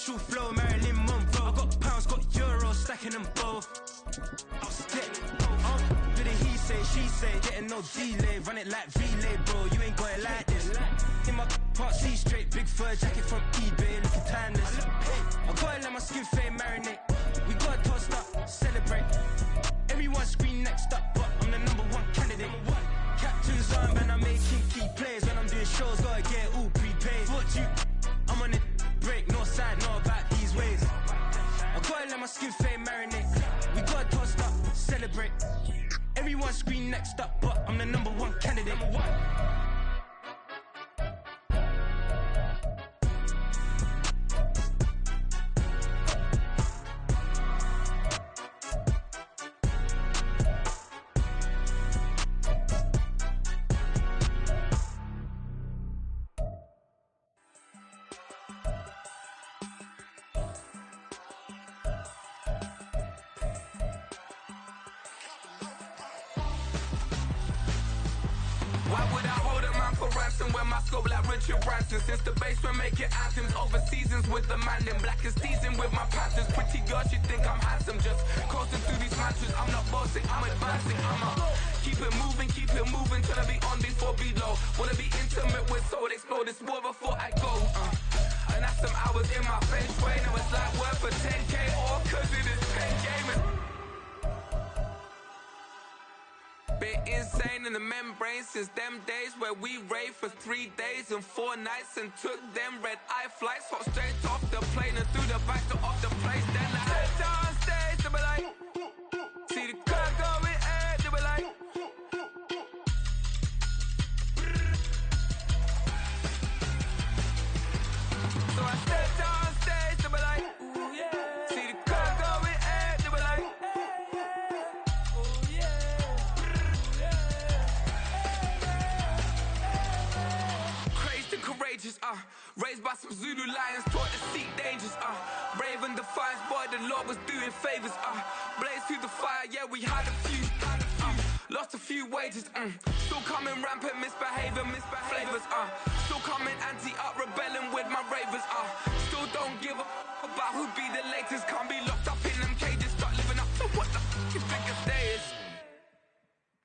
Marshall flow, Marilyn Monroe. I got pounds, got euros, stacking them both. I'll stick. Bit of he say, she say, getting no delay. Run it like relay, bro. You ain't got it like this. In my part C straight, big fur jacket from eBay, looking timeless. I gotta let my skin fade marinate. We gotta toast up, celebrate. Everyone scream next up, but I'm the #1 candidate. Captain's armband, I'm making key plays. When I'm doing shows, gotta get all prepaid. What you? I'm on it, break, no side, no about these ways. I gotta let my skin fade marinate. We gotta toast up, celebrate. Everyone scream next up, but I'm the #1 candidate. Why would I hold a man for ransom when my scope like Richard Branson? Since the basement making anthems over seasons with the man in black is teasing with my panthers. Pretty girl, she think I'm handsome. Just coasting through these mantras. I'm not bossing, I'm advancing. I'ma keep it moving till I be on before below. Wanna be intimate with soul, explore this war before I go. And that's some hours in my feng shui. Now it's like worth for 10K or cause it is pen gaming. Bit insane in the membrane since them days where we raved for 3 days and 4 nights and took them red eye flights, hot straight off the plane and through the back door of the place. Then I head down stage, they be like, see the car going ahead, they be like, so I step down stage, they be like, ooh yeah, see the car going ahead, they be like, ooh yeah. Courageous, raised by some Zulu lions, taught to seek dangers, brave and defiant, boy, the Lord was doing favors, blaze through the fire, yeah, we had a few, lost a few wages, still coming rampant, misbehavior, flavors, still coming anti-up, rebelling with my ravers, still don't give a about who be the latest, can't be locked up in them cages, start living up to what the f you think it is.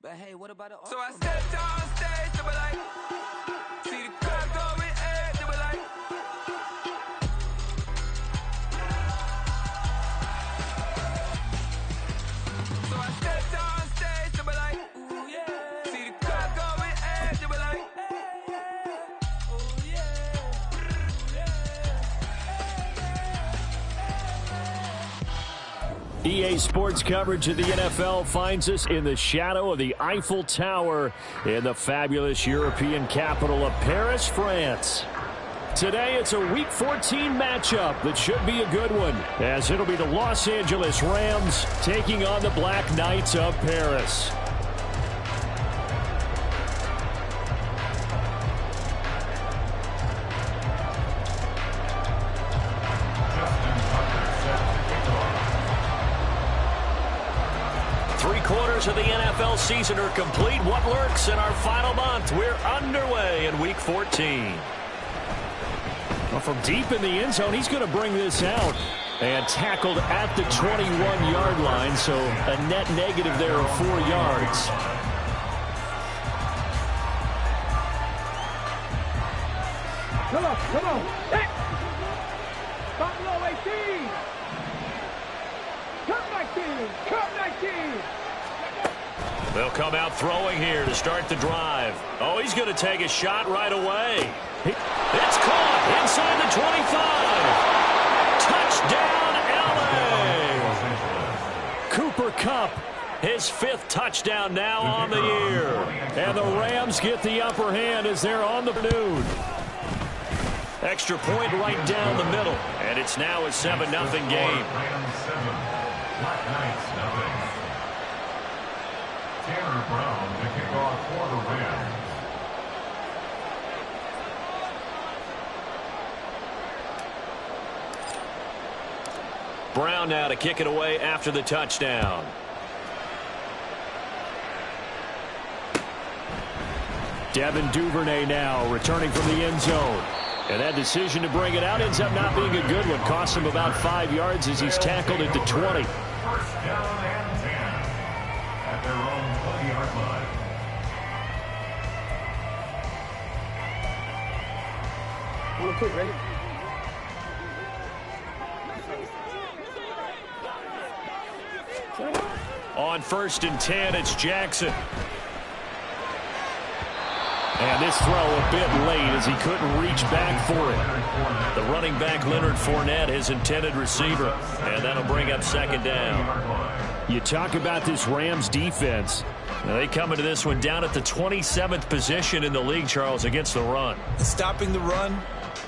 But hey, what about the So I step down stage, they be like, see the crowd going ahead, they be like, so I step down stage, they be like, ooh yeah, see the crowd going ahead, they be like, ooh yeah, EA Sports coverage of the NFL finds us in the shadow of the Eiffel Tower in the fabulous European capital of Paris, France. Today, it's a Week 14 matchup that should be a good one, as it'll be the Los Angeles Rams taking on the Black Knights of Paris. Three-quarters of the NFL season are complete. What lurks in our final month? We're underway in Week 14. Well, from deep in the end zone, he's going to bring this out. And tackled at the 21-yard line, so a net negative there of 4 yards. Come on. Hey! Buffalo 18! Come 19! They'll come out throwing here to start the drive. Oh, he's going to take a shot right away. It's caught inside the 25. Touchdown, L.A. Cooper Kupp, his 5th touchdown now on the year. And the Rams get the upper hand as they're on the noon. Extra point right down the middle. And it's now a 7-0 game. Black Knights, nothing. Tanner Brown to kick off for the Rams. Brown now to kick it away after the touchdown. Devin Duvernay now returning from the end zone. And that decision to bring it out ends up not being a good one. Costs him about 5 yards as he's tackled at the 20. First down and 10 at their own 20-yard line. One quick, ready? On 1st and 10, it's Jackson. And this throw a bit late as he couldn't reach back for it. The running back, Leonard Fournette, his intended receiver. And that'll bring up 2nd down. You talk about this Rams defense. Now they come into this one down at the 27th position in the league, Charles, against the run. Stopping the run,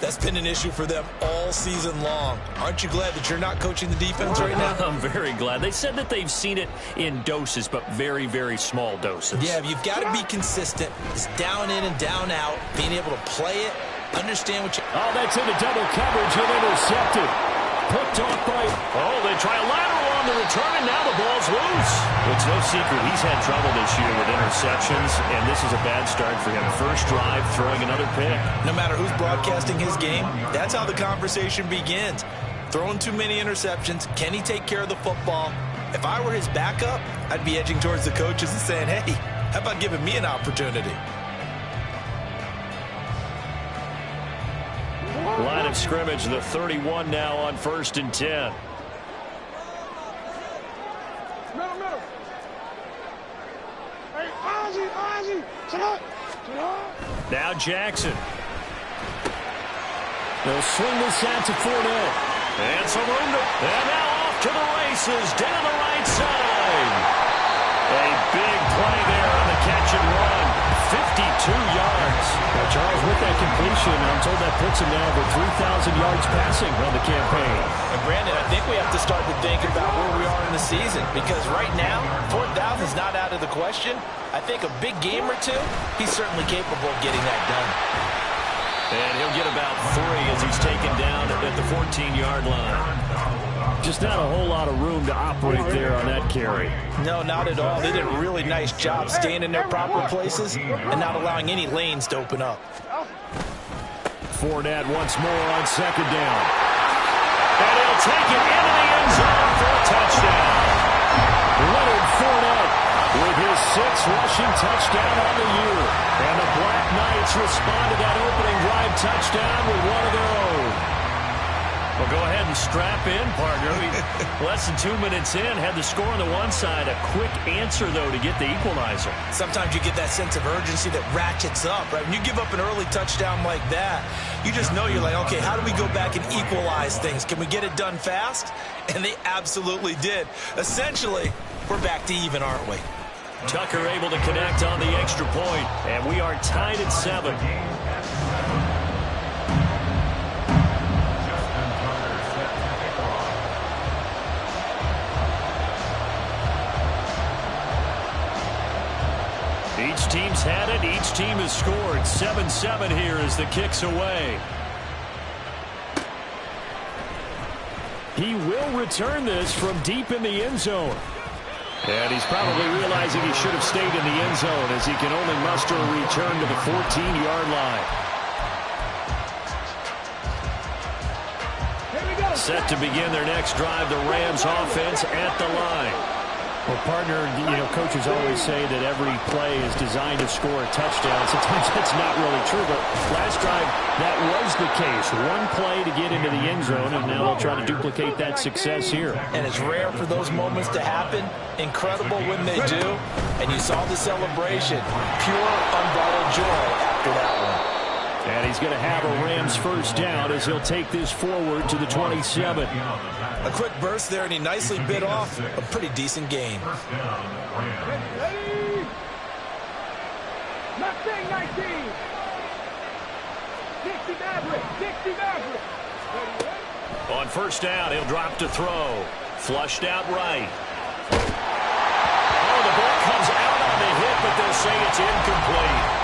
that's been an issue for them all season long. Aren't you glad that you're not coaching the defense right now? I'm very glad. They said that they've seen it in doses, but very, very small doses. Yeah, you've got to be consistent. It's down in and down out, being able to play it, understand what you... Oh, that's into double coverage and intercepted. Picked off by... Oh, they try a lateral on the return, and now the ball's loose. It's no secret he's had trouble this year with interceptions, and this is a bad start for him. First drive, throwing another pick. No matter who's broadcasting his game, that's how the conversation begins. Throwing too many interceptions, can he take care of the football? If I were his backup, I'd be edging towards the coaches and saying, hey, how about giving me an opportunity? Line of scrimmage, the 31 now on 1st and 10. Middle. Hey, Ozzie, sit up. Now Jackson. They'll swing this out to Fournette. And some room to... And now off to the races, down the right side. A big play there on the catch and run. 52 yards. Now, Charles, with that completion, I'm told that puts him now over 3,000 yards passing on the campaign. And Brandon, I think we have to start to think about where we are in the season, because right now, 4,000 is not out of the question. I think a big game or two, he's certainly capable of getting that done. And he'll get about 3 as he's taken down at the 14-yard line. Just not a whole lot of room to operate there on that carry. No, not at all. They did a really nice job staying in their proper places and not allowing any lanes to open up. Fournette once more on 2nd down. And he'll take it into the end zone for a touchdown. Leonard Fournette with his 6th rushing touchdown on the year. And the Black Knights respond to that opening drive touchdown with one of their own. Well, go ahead and strap in, partner. Less than 2 minutes in, had the score on the one side. A quick answer, though, to get the equalizer. Sometimes you get that sense of urgency that ratchets up, right? When you give up an early touchdown like that, you just know you're like, okay, how do we go back and equalize things? Can we get it done fast? And they absolutely did. Essentially, we're back to even, aren't we? Tucker able to connect on the extra point, and we are tied at 7. Each team's had it. Each team has scored. 7-7 here as the kick's away. He will return this from deep in the end zone. And he's probably realizing he should have stayed in the end zone as he can only muster a return to the 14-yard line. Set to begin their next drive, the Rams offense at the line. Well, partner, coaches always say that every play is designed to score a touchdown. Sometimes that's not really true, but last drive, that was the case. One play to get into the end zone, and now they'll try to duplicate that success here. And it's rare for those moments to happen. Incredible when they do. And you saw the celebration. Pure, unbridled joy after that one. And he's going to have a Rams first down as he'll take this forward to the 27. A quick burst there, and he nicely bit off a pretty decent gain. Ready? Mustang 19. Dixie Maverick. On first down, he'll drop to throw. Flushed out right. Oh, the ball comes out on the hit, but they'll say it's incomplete.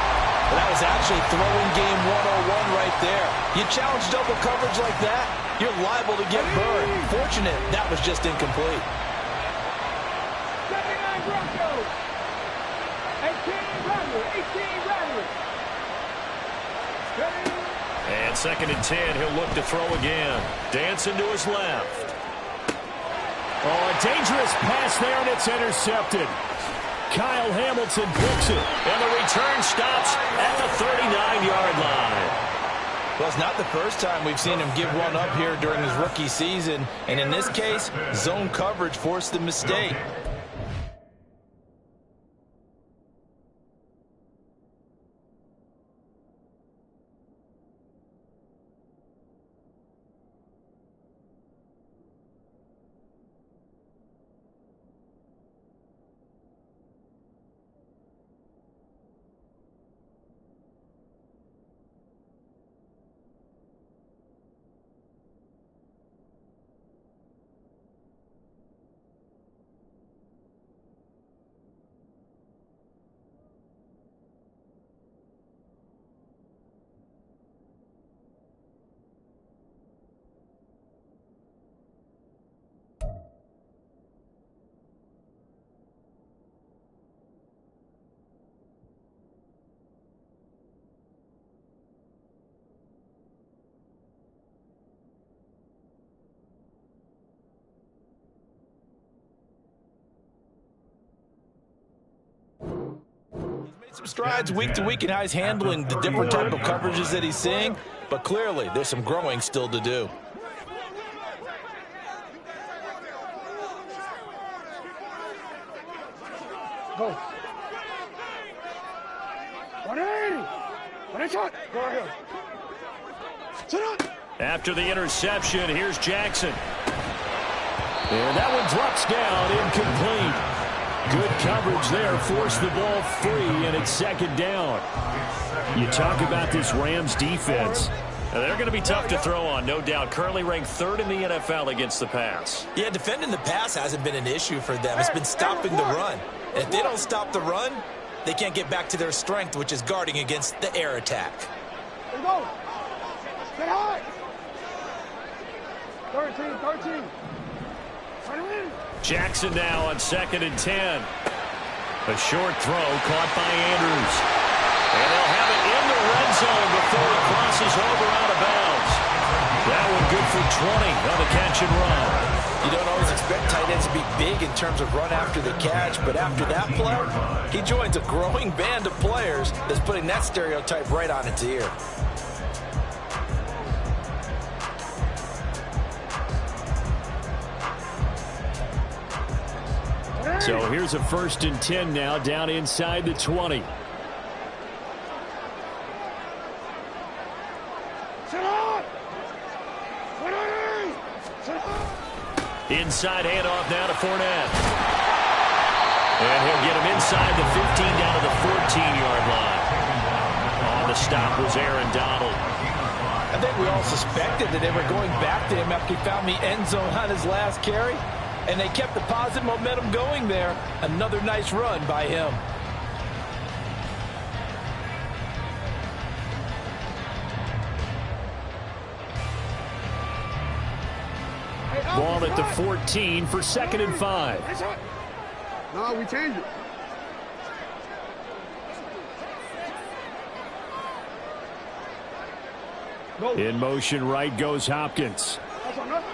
Well, that was actually throwing game 101 right there. You challenge double coverage like that, you're liable to get burned. Fortunate, that was just incomplete. 79 Broncos. 18 Rattler. Ready? And 2nd and 10, he'll look to throw again. Dancing to his left. Oh, a dangerous pass there, and it's intercepted. Kyle Hamilton picks it, and the return stops at the 39-yard line. Well, it's not the first time we've seen him give one up here during his rookie season, and in this case, zone coverage forced the mistake. Some strides week to week in how he's handling the different type of coverages that he's seeing, but clearly there's some growing still to do. Go. 180. 180. Go ahead. Sit up. After the interception, here's Jackson. And that one drops down, incomplete. Good coverage there, forced the ball free, and it's 2nd down. You talk about this Rams defense. They're going to be tough to throw on, no doubt. Currently ranked 3rd in the NFL against the pass. Yeah, defending the pass hasn't been an issue for them. It's been stopping the run. And if they don't stop the run, they can't get back to their strength, which is guarding against the air attack. Here we go. Get high. 13. Jackson now on 2nd and 10. A short throw caught by Andrews. And they'll have it in the red zone before he crosses over out of bounds. That one good for 20 on the catch and run. You don't always expect tight ends to be big in terms of run after the catch, but after that play, he joins a growing band of players that's putting that stereotype right on its ear. So here's a 1st and 10 now, down inside the 20. Inside handoff now to Fournette. And he'll get him inside the 15 down to the 14-yard line. On the stop was Aaron Donald. I think we all suspected that they were going back to him after he found the end zone on his last carry. And they kept the positive momentum going there. Another nice run by him. Ball at the 14 for 2nd and 5. No, we changed it. Go. In motion right goes Hopkins. That's on us.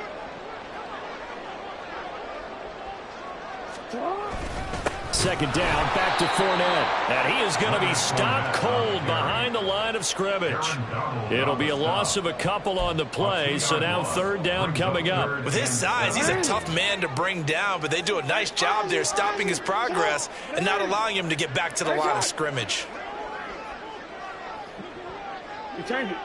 2nd down, back to Fournette. And he is going to be stopped cold behind the line of scrimmage. It'll be a loss of a couple on the play, so now 3rd down coming up. With his size, he's a tough man to bring down, but they do a nice job there stopping his progress and not allowing him to get back to the line of scrimmage. We changed it.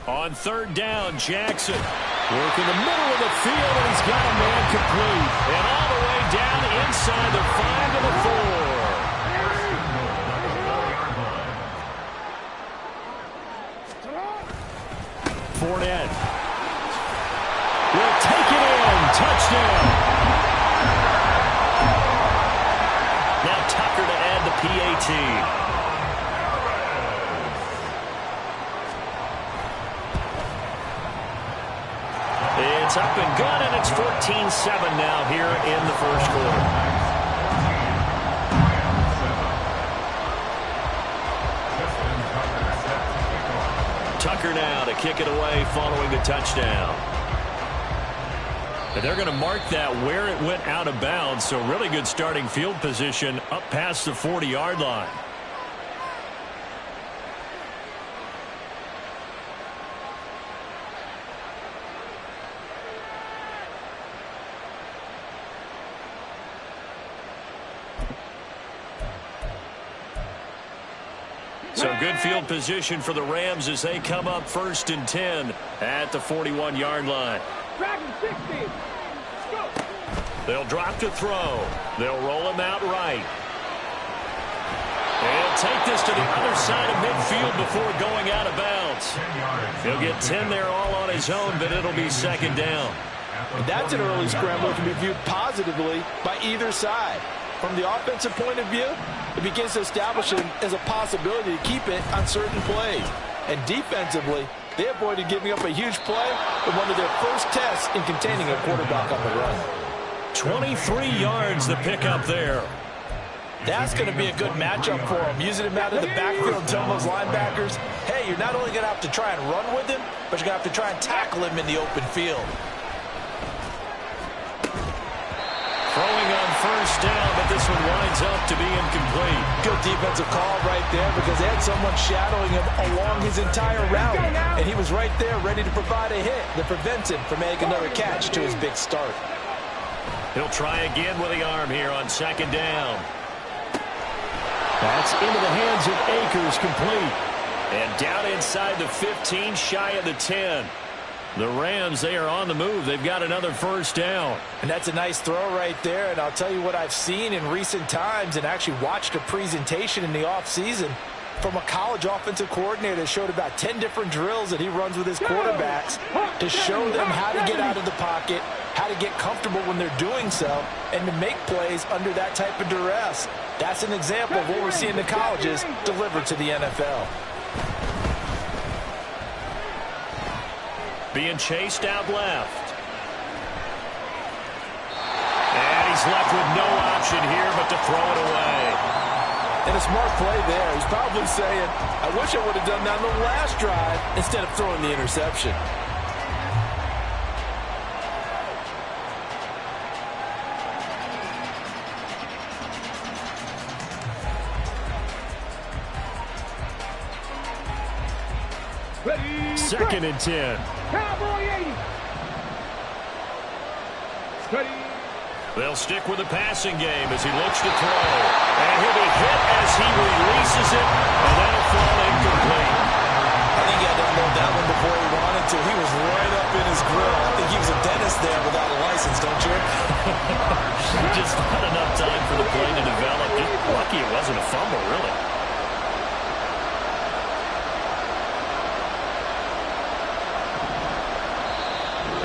On 3rd down, Jackson working the middle of the field, and he's got a man complete. And all the way down inside the 5 to the 4. Fournette will take it in. Touchdown. Now Tucker to add the PAT. It's up and good, and it's 14-7 now here in the 1st quarter. now to kick it away following the touchdown. And they're going to mark that where it went out of bounds, so really good starting field position up past the 40-yard line. So good field position for the Rams as they come up 1st and 10 at the 41-yard line. They'll drop to throw. They'll roll him out right. He'll take this to the other side of midfield before going out of bounds. He'll get 10 there all on his own, but it'll be 2nd down. And that's an early scramble that can be viewed positively by either side. From the offensive point of view, it begins to establish it as a possibility to keep it on certain plays. And defensively, they avoided giving up a huge play with one of their first tests in containing a quarterback on the run. 23 yards the pickup there. That's going to be a good matchup for him. Using him out of the backfield, telling those linebackers, hey, you're not only going to have to try and run with him, but you're going to have to try and tackle him in the open field. Throwing on 1st down, but this one winds up to be incomplete. Good defensive call right there because they had someone shadowing him along his entire route. And he was right there ready to provide a hit that prevents him from making another catch to his big start. He'll try again with the arm here on 2nd down. That's into the hands of Akers, complete. And down inside the 15, shy of the 10. The Rams, they are on the move. They've got another 1st down. And that's a nice throw right there. And I'll tell you what I've seen in recent times and actually watched a presentation in the offseason from a college offensive coordinator that showed about 10 different drills that he runs with his quarterbacks to show them how to get out of the pocket, how to get comfortable when they're doing so, and to make plays under that type of duress. That's an example of what we're seeing in the colleges delivered to the NFL. Being chased out left. And he's left with no option here but to throw it away. And a smart play there. He's probably saying, I wish I would have done that on the last drive instead of throwing the interception. Second and 10. Cowboy 80. Steady. They'll stick with the passing game as he looks to throw. And he'll be hit as he releases it, and that'll fall incomplete. I think he had to unload that one before he wanted to. He was right up in his grill. I think he was a dentist there without a license, don't you? Just not enough time for the play to develop. Just lucky it wasn't a fumble, really.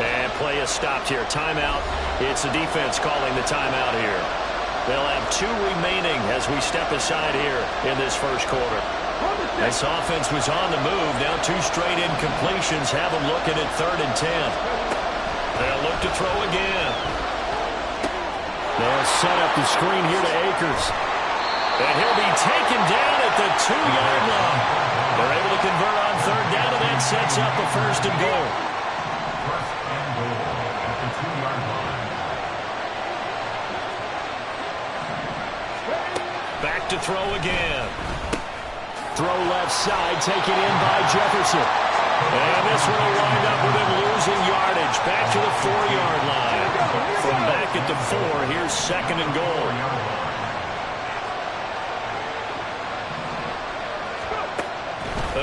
And play is stopped here. Timeout. It's the defense calling the timeout here. They'll have 2 remaining as we step aside here in this first quarter. This offense was on the move. Now 2 straight incompletions have them looking at 3rd and 10. They'll look to throw again. They'll set up the screen here to Akers. And he'll be taken down at the 2-yard line. They're able to convert on 3rd down, and that sets up a 1st and goal. Back to throw again. Throw left side, taken in by Jefferson. And this one will wind up with him losing yardage. Back to the 4-yard line. From back at the 4, here's 2nd and goal.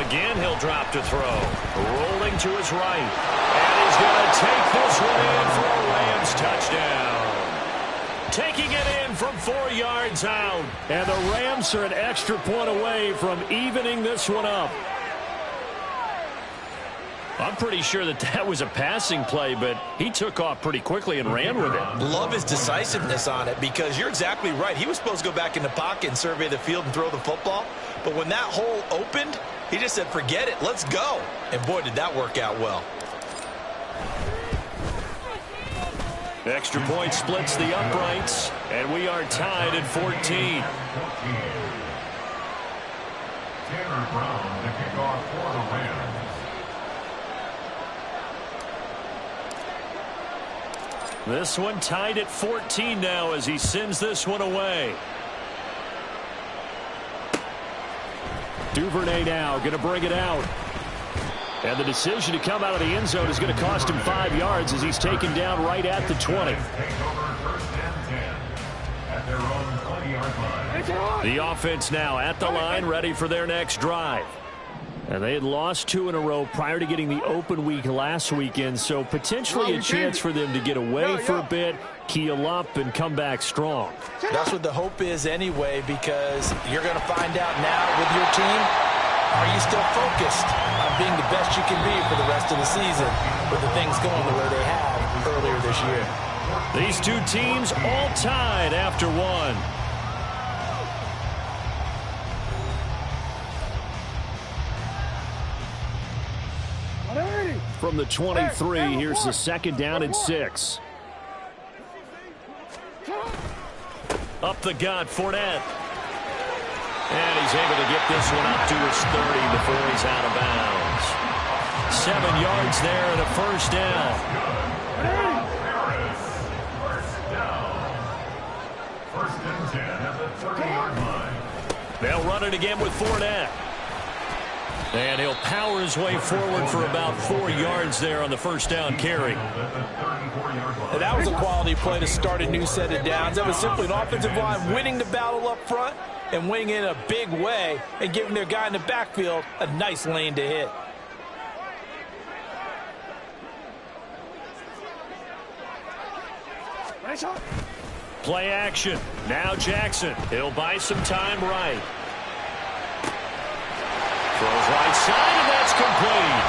Again, he'll drop to throw. Rolling to his right. And he's going to take this one in for a Rams touchdown. Taking it in from 4 yards out. And the Rams are an extra point away from evening this one up. I'm pretty sure that was a passing play, but he took off pretty quickly and ran with it. Love his decisiveness on it because you're exactly right. He was supposed to go back in the pocket and survey the field and throw the football. But when that hole opened, he just said, forget it, let's go. And boy, did that work out well. Extra point splits the uprights, and we are tied at 14. Tanner Brown, the kickoff for the Rams. This one tied at 14 now as he sends this one away. Duvernay now going to bring it out. And the decision to come out of the end zone is going to cost him 5 yards as he's taken down right at the 20. The offense now at the line, ready for their next drive. And they had lost 2 in a row prior to getting the open week last weekend, so potentially a chance for them to get away for a bit, keel up, and come back strong. That's what the hope is anyway, because you're going to find out now with your team, are you still focused on being the best you can be for the rest of the season with the things going the way they have earlier this year? These two teams all tied after one. From the 23, here's the second down and 6. Up the gut, Fournette. And he's able to get this one up to his 30 before he's out of bounds. 7 yards there and a first down. First and 10 at the 30-yard line. They'll run it again with Fournette. And he'll power his way forward for about 4 yards there on the first down carry. And that was a quality play to start a new set of downs. That was simply an offensive line winning the battle up front and winning in a big way and giving their guy in the backfield a nice lane to hit. Play action. Now Jackson. He'll buy some time right. Throws right side, and that's complete.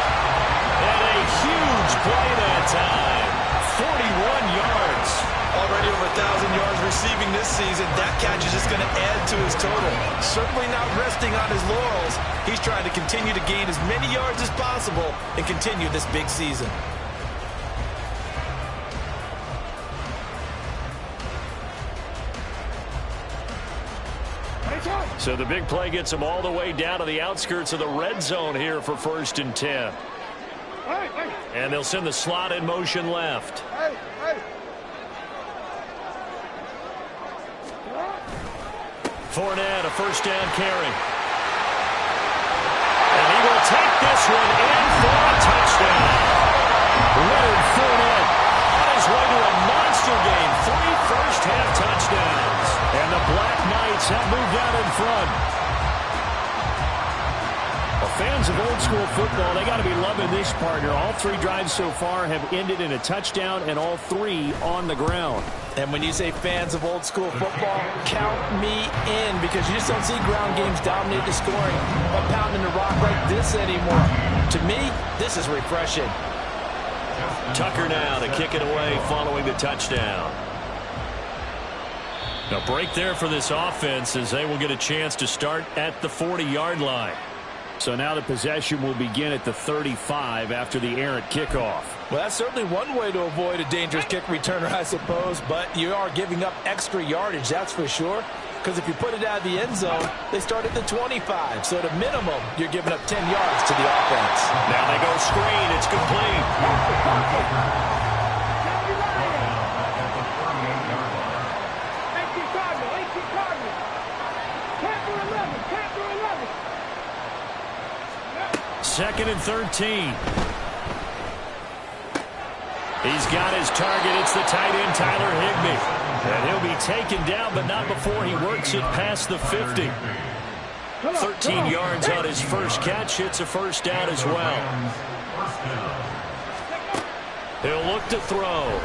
And a huge play that time. 41 yards. Already over 1,000 yards receiving this season. That catch is just going to add to his total. Certainly not resting on his laurels. He's trying to continue to gain as many yards as possible and continue this big season. So the big play gets him all the way down to the outskirts of the red zone here for first and 10. And they'll send the slot in motion left. Fournette, a first down carry. And he will take this one in for a touchdown. Leonard Fournette on his way to a monster game. 3 first-half touchdowns. And the Black Knights have moved out in front. Well, fans of old school football, they got to be loving this partner. All 3 drives so far have ended in a touchdown, and all 3 on the ground. And when you say fans of old school football, count me in, because you just don't see ground games dominate the scoring or pounding the rock like this anymore. To me, this is refreshing. Tucker now to kick it away following the touchdown. A break there for this offense as they will get a chance to start at the 40-yard line. So now the possession will begin at the 35 after the errant kickoff. Well, that's certainly one way to avoid a dangerous kick returner, I suppose, but you are giving up extra yardage, that's for sure, because if you put it out of the end zone, they start at the 25. So at a minimum, you're giving up 10 yards to the offense. Now they go screen. It's complete. Second and 13. He's got his target. It's the tight end, Tyler Higbee. And he'll be taken down, but not before he works it past the 50. 13 yards on his first catch. It's a first down as well. He'll look to throw.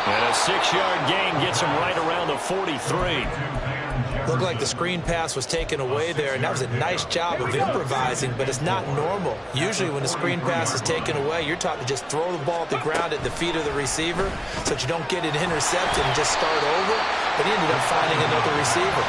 And a 6-yard gain gets him right around the 43. Looked like the screen pass was taken away there, and that was a nice job of improvising, but it's not normal. Usually when the screen pass is taken away, you're taught to just throw the ball at the ground at the feet of the receiver so that you don't get it intercepted and just start over, but he ended up finding another receiver.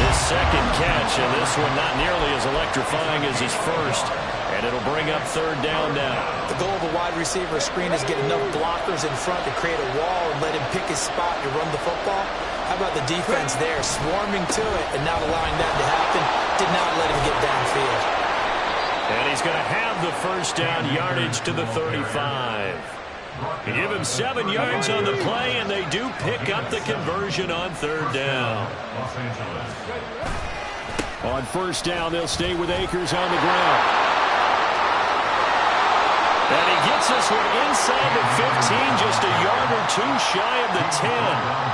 His second catch, and this one not nearly as electrifying as his first, and it'll bring up third down now. The goal of a wide receiver screen is get enough blockers in front to create a wall and let him pick his spot to run the football. How about the defense there, swarming to it and not allowing that to happen? Did not let him get downfield. And he's going to have the first down, yardage to the 35. You give him 7 yards on the play, and they do pick up the conversion on 3rd down. On 1st down, they'll stay with Akers on the ground. And he gets this one inside the 15, just a yard or 2 shy of the 10.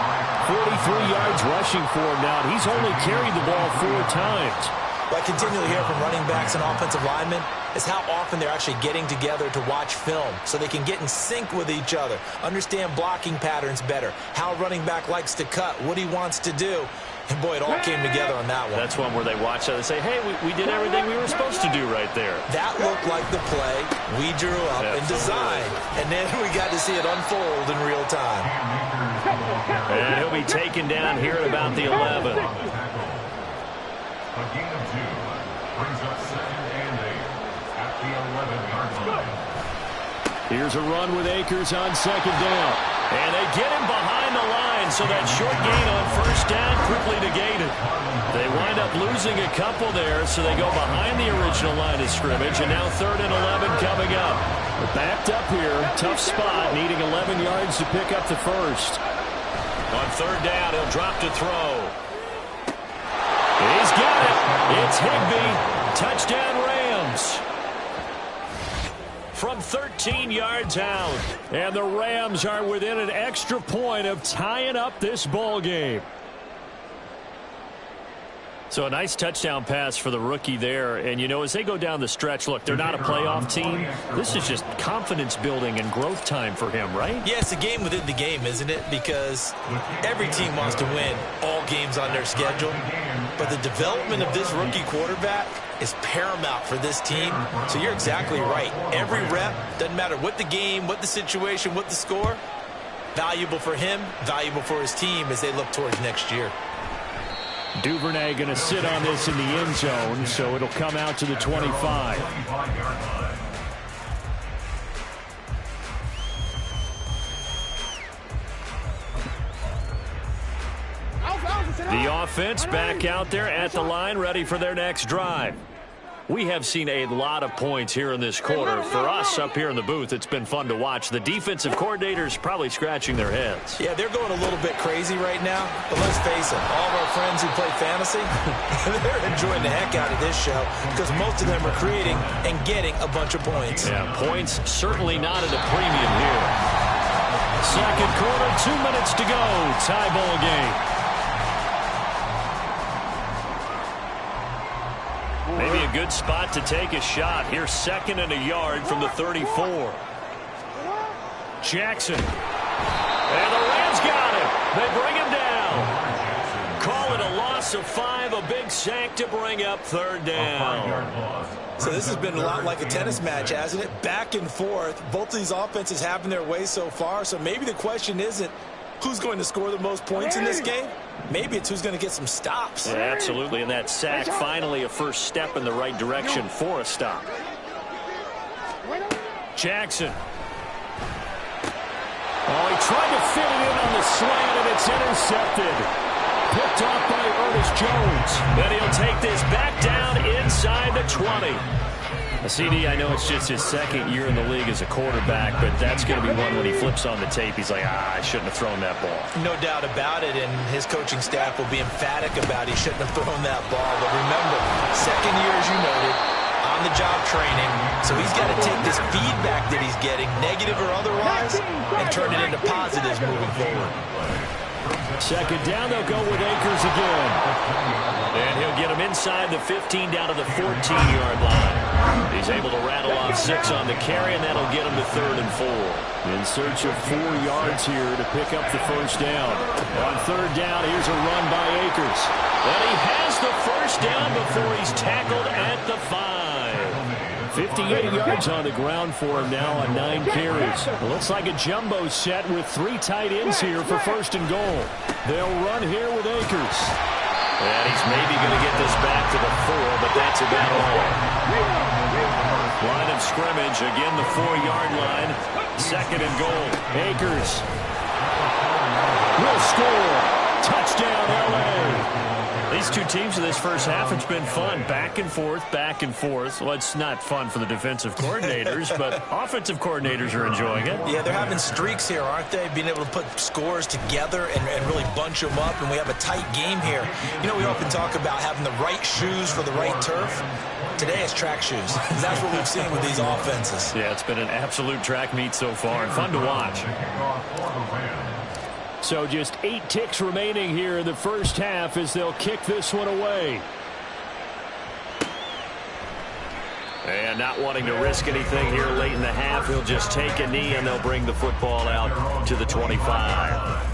43 yards rushing for him now, and he's only carried the ball 4 times. What I continually hear from running backs and offensive linemen is how often they're actually getting together to watch film so they can get in sync with each other, understand blocking patterns better, how a running back likes to cut, what he wants to do. And, boy, it all came together on that one. That's one where they watch it and say, hey, we did everything we were supposed to do right there. That looked like the play we drew up and designed. And then we got to see it unfold in real time. And he'll be taken down here at about the 11. A gain of 2 brings up 2nd and 8 at the 11-yard line. Here's a run with Akers on 2nd down. And they get him behind the line, so that short gain on 1st down quickly negated. They wind up losing a couple there, so they go behind the original line of scrimmage, and now 3rd and 11 coming up. They're backed up here, tough spot, needing 11 yards to pick up the 1st. On 3rd down, he'll drop to throw. He's got it. It's Higbee. Touchdown, Rams. From 13 yards out. And the Rams are within an extra point of tying up this ball game. So a nice touchdown pass for the rookie there. And, you know, as they go down the stretch, look, they're not a playoff team. This is just confidence building and growth time for him, right? Yeah, it's a game within the game, isn't it? Because every team wants to win all games on their schedule. But the development of this rookie quarterback is paramount for this team. So you're exactly right. Every rep, doesn't matter what the game, what the situation, what the score, valuable for him, valuable for his team as they look towards next year. Duvernay going to sit on this in the end zone, so it'll come out to the 25. The offense back out there at the line, ready for their next drive. We have seen a lot of points here in this quarter. For us up here in the booth, it's been fun to watch. The defensive coordinators probably scratching their heads. Yeah, they're going a little bit crazy right now. But let's face it, all of our friends who play fantasy, they're enjoying the heck out of this show because most of them are creating and getting a bunch of points. Yeah, points certainly not at a premium here. Second quarter, 2 minutes to go. Tie ball game. Maybe a good spot to take a shot. Here's 2nd and a yard from the 34. Jackson. And the Rams got him. They bring him down. Call it a loss of 5, a big sack to bring up 3rd down. So this has been a lot like a tennis match, hasn't it? Back and forth. Both of these offenses having their way so far. So maybe the question isn't who's going to score the most points in this game. Maybe it's who's going to get some stops. Yeah, absolutely, and that sack finally a first step in the right direction for a stop. Jackson. Oh, he tried to fit it in on the slant, and it's intercepted. Picked off by Ernest Jones. Then he'll take this back down inside the 20. CD, I know it's just his 2nd year in the league as a quarterback, but that's going to be one when he flips on the tape. He's like, I shouldn't have thrown that ball. No doubt about it, and his coaching staff will be emphatic about he shouldn't have thrown that ball. But remember, 2nd year, as you noted, on-the-job training, so he's got to take this feedback that he's getting, negative or otherwise, and turn it into positives moving forward. 2nd down, they'll go with Akers again. And he'll get him inside the 15 down to the 14-yard line. He's able to rattle off 6 on the carry, and that'll get him to 3rd and 4. In search of 4 yards here to pick up the 1st down. On 3rd down, here's a run by Akers. And he has the 1st down before he's tackled at the 5. 58 yards on the ground for him now on 9 carries. It looks like a jumbo set with 3 tight ends here for 1st and goal. They'll run here with Akers. And he's maybe going to get this back to the 4, but that's about all. Line of scrimmage, again the 4-yard line. 2nd and goal. Akers will score. Touchdown, L.A. These two teams in this first half, it's been fun. Back and forth, back and forth. Well, it's not fun for the defensive coordinators, but offensive coordinators are enjoying it. Yeah, they're having streaks here, aren't they? Being able to put scores together and really bunch them up, and we have a tight game here. You know, we often talk about having the right shoes for the right turf. Today it's track shoes. That's what we've seen with these offenses. Yeah, it's been an absolute track meet so far, and fun to watch. So just 8 ticks remaining here in the first half as they'll kick this one away. And not wanting to risk anything here late in the half, he'll just take a knee and they'll bring the football out to the 25.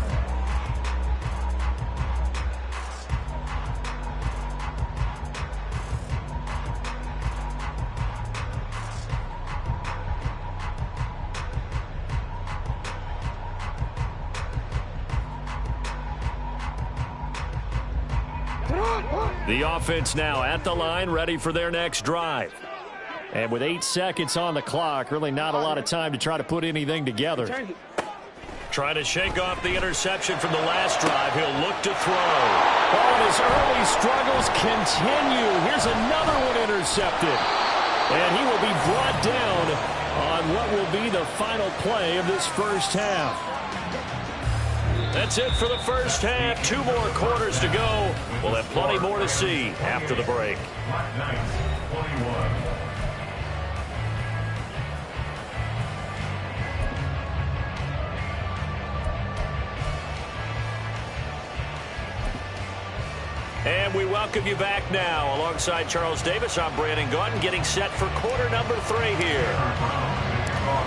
The offense now at the line, ready for their next drive. And with 8 seconds on the clock, really not a lot of time to try to put anything together. Trying to shake off the interception from the last drive. He'll look to throw. Oh, and his early struggles continue. Here's another one intercepted. And he will be brought down on what will be the final play of this first half. That's it for the first half. 2 more quarters to go. We'll have plenty more to see after the break. And we welcome you back now. Alongside Charles Davis, I'm Brandon Gaudin, getting set for quarter number 3 here.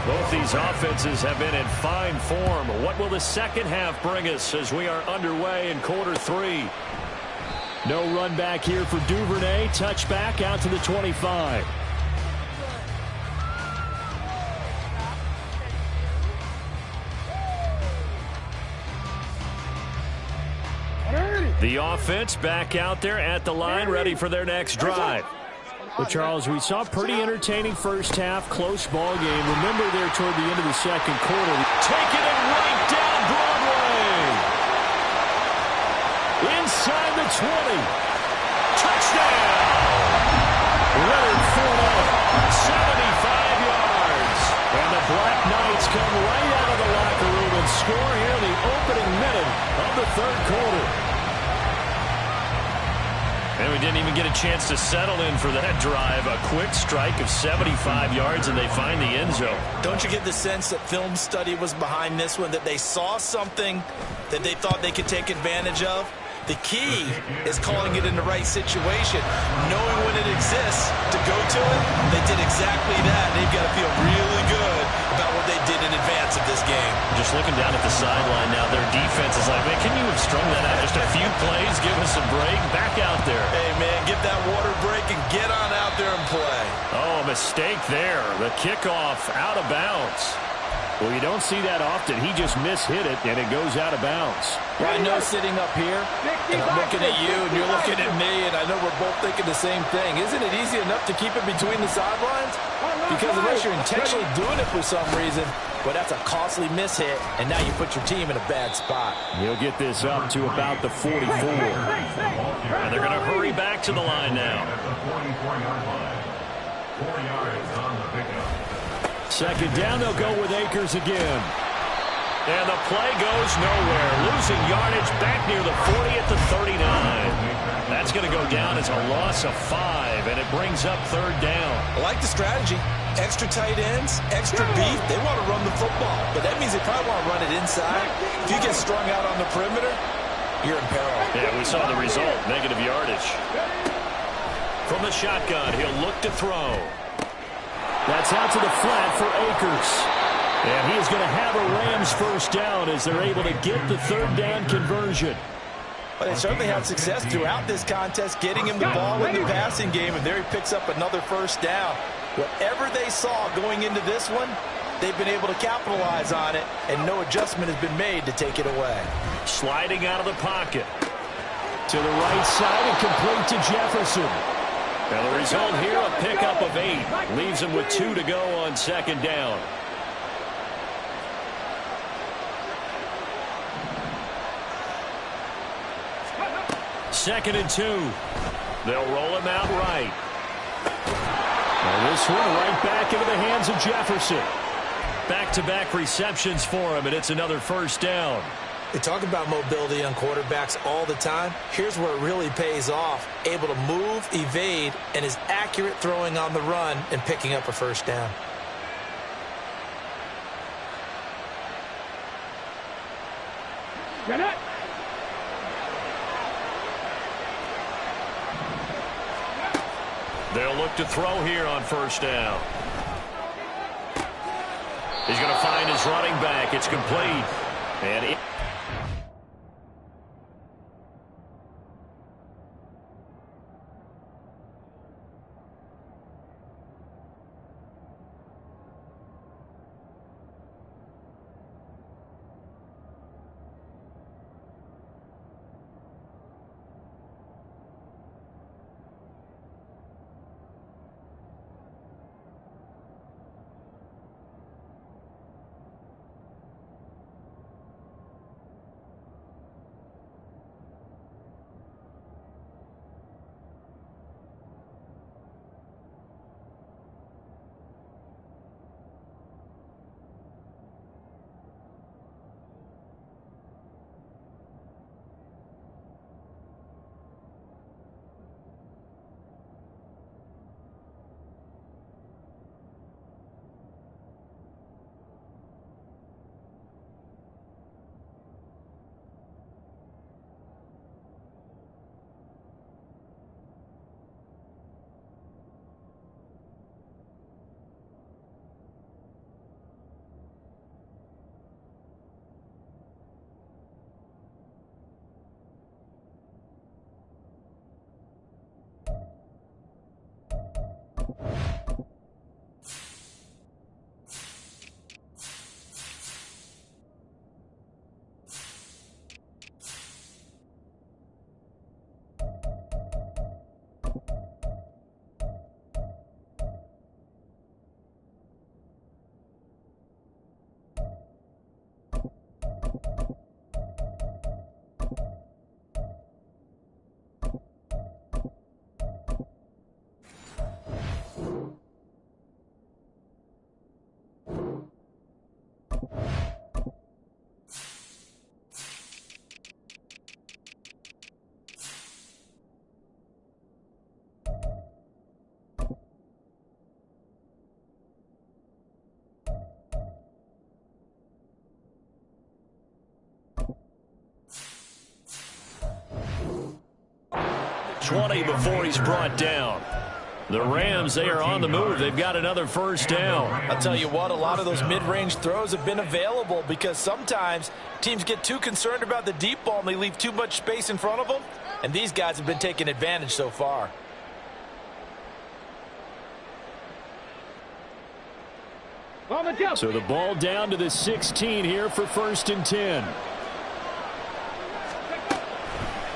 Both these offenses have been in fine form. What will the second half bring us as we are underway in quarter 3? No run back here for Duvernay. Touchback out to the 25. The offense back out there at the line, ready for their next drive. Well, Charles, we saw a pretty entertaining first half, close ball game. Remember there toward the end of the second quarter. Taking it right down Broadway. Inside the 20. Touchdown. Leonard Fournette, 75 yards. And the Black Knights come right out of the locker room and score here in the opening minute of the third quarter. And we didn't even get a chance to settle in for that drive. A quick strike of 75 yards, and they find the end zone. Don't you get the sense that film study was behind this one, that they saw something that they thought they could take advantage of? The key is calling it in the right situation, knowing when it exists to go to it. They did exactly that. They've got to feel really good about what they did in advance of this game. Just looking down at the sideline now, their defense is like, man, can you have strung that out just a few plays, give us a break, back out there. Hey, man, get that water break and get on out there and play. Oh, a mistake there. The kickoff out of bounds. Well, you don't see that often. He just mishit it, and it goes out of bounds. Well, I know sitting up here, and I'm looking at you, and you're looking at me, and I know we're both thinking the same thing. Isn't it easy enough to keep it between the sidelines? Because unless you're intentionally doing it for some reason, well, that's a costly mishit, and now you put your team in a bad spot. He'll get this up to about the 44. And they're going to hurry back to the line now. 4 yards on the pickup. Second down, they'll go with Akers again. And the play goes nowhere. Losing yardage back near the 40 at the 39. That's going to go down as a loss of 5, and it brings up third down. I like the strategy. Extra tight ends, extra beef. They want to run the football, but that means they probably want to run it inside. If you get strung out on the perimeter, you're in peril. Yeah, we saw the result, negative yardage. From the shotgun, he'll look to throw. That's out to the flat for Akers. And he is going to have a Rams first down as they're able to get the third down conversion. But they certainly had success throughout this contest, getting him the ball in the passing game, and there he picks up another first down. Whatever they saw going into this one, they've been able to capitalize on it, and no adjustment has been made to take it away. Sliding out of the pocket. To the right side and complete to Jefferson. Now the result here, a pickup of 8. Leaves him with 2 to go on second down. 2nd and 2. They'll roll him out right. And this one right back into the hands of Jefferson. Back-to-back receptions for him, and it's another first down. They talk about mobility on quarterbacks all the time. Here's where it really pays off. Able to move, evade, and is accurate throwing on the run and picking up a first down. Get it. They'll look to throw here on first down. He's going to find his running back. It's complete. And before he's brought down. The Rams, they are on the move. They've got another first down. I'll tell you what, a lot of those mid-range throws have been available because sometimes teams get too concerned about the deep ball and they leave too much space in front of them. And these guys have been taking advantage so far. So the ball down to the 16 here for 1st and 10.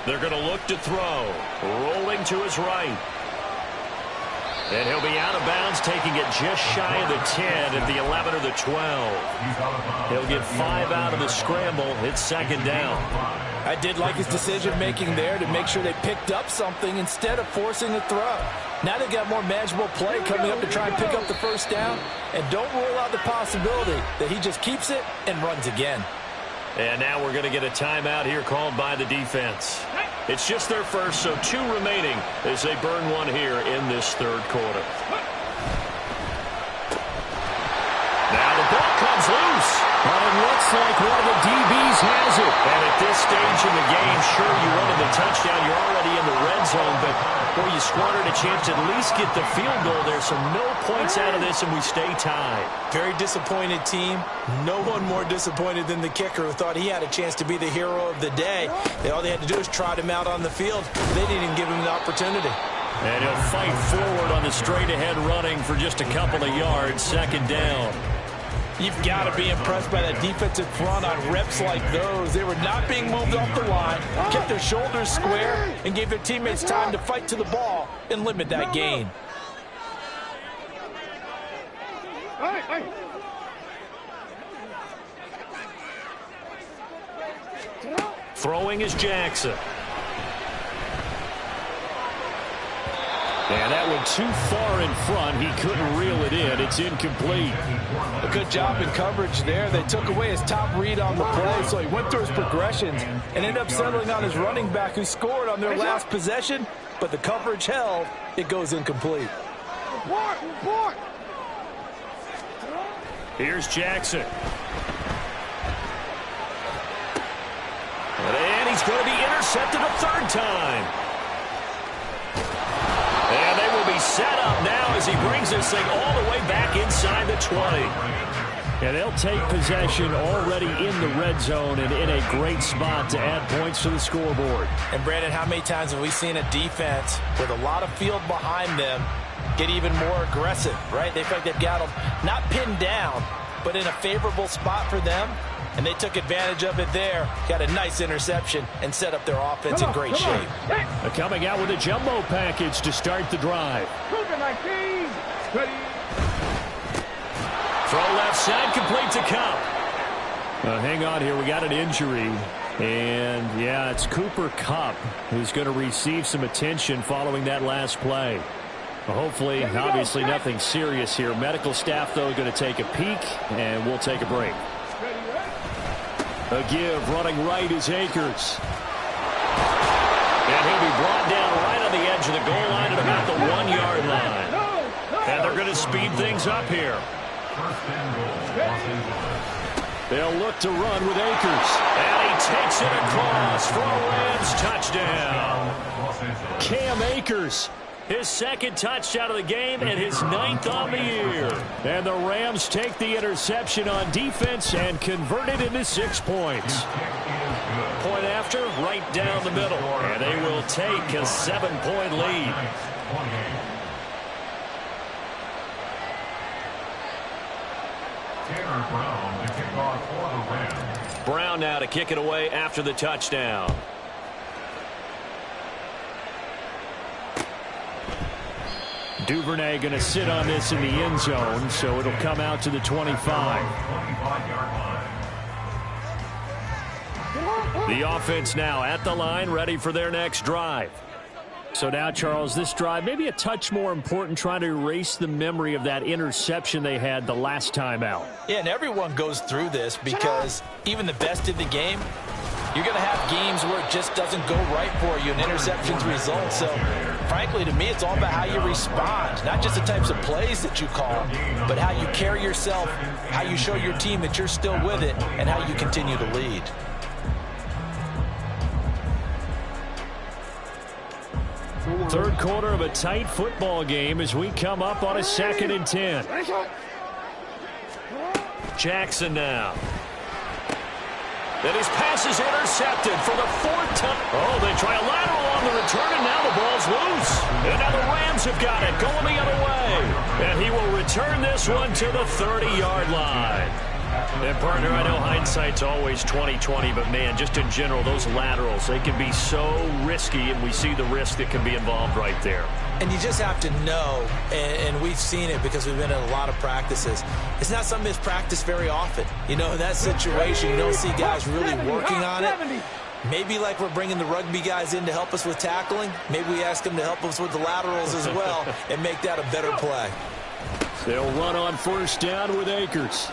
They're going to look to throw. Rolling to his right. And he'll be out of bounds, taking it just shy of the 10 at the 11 or the 12. He'll get 5 out of the scramble. It's 2nd down. I did like his decision-making there to make sure they picked up something instead of forcing the throw. Now they've got more manageable play coming up to try and pick up the first down. And don't rule out the possibility that he just keeps it and runs again. And now we're going to get a timeout here called by the defense. It's just their first, so 2 remaining as they burn one here in this 3rd quarter. Now the ball comes loose. But it looks like one of the DBs has it. And at this stage in the game, sure, you wanted the touchdown. You're already in the red zone, but boy, you squandered a chance to at least get the field goal there. So no points out of this, and we stay tied. Very disappointed team. No one more disappointed than the kicker who thought he had a chance to be the hero of the day. All they had to do was trot him out on the field. They didn't even give him the opportunity. And he'll fight forward on the straight-ahead running for just a couple of yards. 2nd down. You've got to be impressed by that defensive front on reps like those. They were not being moved off the line, kept their shoulders square, and gave their teammates time to fight to the ball and limit that gain. Throwing is Jackson. And that one too far in front. He couldn't reel it in. It's incomplete. A good job in coverage there. They took away his top read on the play, so he went through his progressions and ended up settling on his running back who scored on their last possession, but the coverage held. It goes incomplete. Report. Here's Jackson. And he's going to be intercepted a third time. And they will be set up now as he brings this thing all the way back inside the 20. And they'll take possession already in the red zone and in a great spot to add points to the scoreboard. And, Brandon, how many times have we seen a defense with a lot of field behind them get even more aggressive, right? They feel like they've got them not pinned down, but in a favorable spot for them. And they took advantage of it there, got a nice interception, and set up their offense in great shape. Coming out with a jumbo package to start the drive. Ready. Throw left side, complete to Kupp. Hang on here, we got an injury. And, yeah, it's Cooper Kupp who's going to receive some attention following that last play. Hopefully, obviously nothing serious here. Medical staff, though, going to take a peek, and we'll take a break. A give, running right is Akers. And he'll be brought down right on the edge of the goal line at about the 1-yard line. And they're going to speed things up here. They'll look to run with Akers. And he takes it across for a Rams touchdown. Cam Akers. His second touchdown of the game and his 9th on the year. And the Rams take the interception on defense and convert it into 6 points. Point after, right down the middle. And they will take a 7-point lead. Brown now to kick it away after the touchdown. Duvernay going to sit on this in the end zone, so it'll come out to the 25. The offense now at the line, ready for their next drive. So now, Charles, this drive maybe a touch more important, trying to erase the memory of that interception they had the last time out. Yeah, and everyone goes through this because even the best in the game, you're going to have games where it just doesn't go right for you and interceptions result. So, frankly, to me, it's all about how you respond, not just the types of plays that you call, but how you carry yourself, how you show your team that you're still with it, and how you continue to lead. Third quarter of a tight football game as we come up on a 2nd and 10. Jackson now. And his pass is intercepted for the 4th time. Oh, they try a lateral on the return, and now the ball's loose. And now the Rams have got it, going the other way. And he will return this one to the 30-yard line. And, partner, I know hindsight's always 20/20, but, man, just in general, those laterals, they can be so risky, and we see the risk that can be involved right there. And you just have to know, and we've seen it because we've been in a lot of practices, it's not something that's practiced very often. You know, in that situation, you don't see guys really working on it. Maybe like we're bringing the rugby guys in to help us with tackling, maybe we ask them to help us with the laterals as well and make that a better play. They'll run on 1st down with Akers.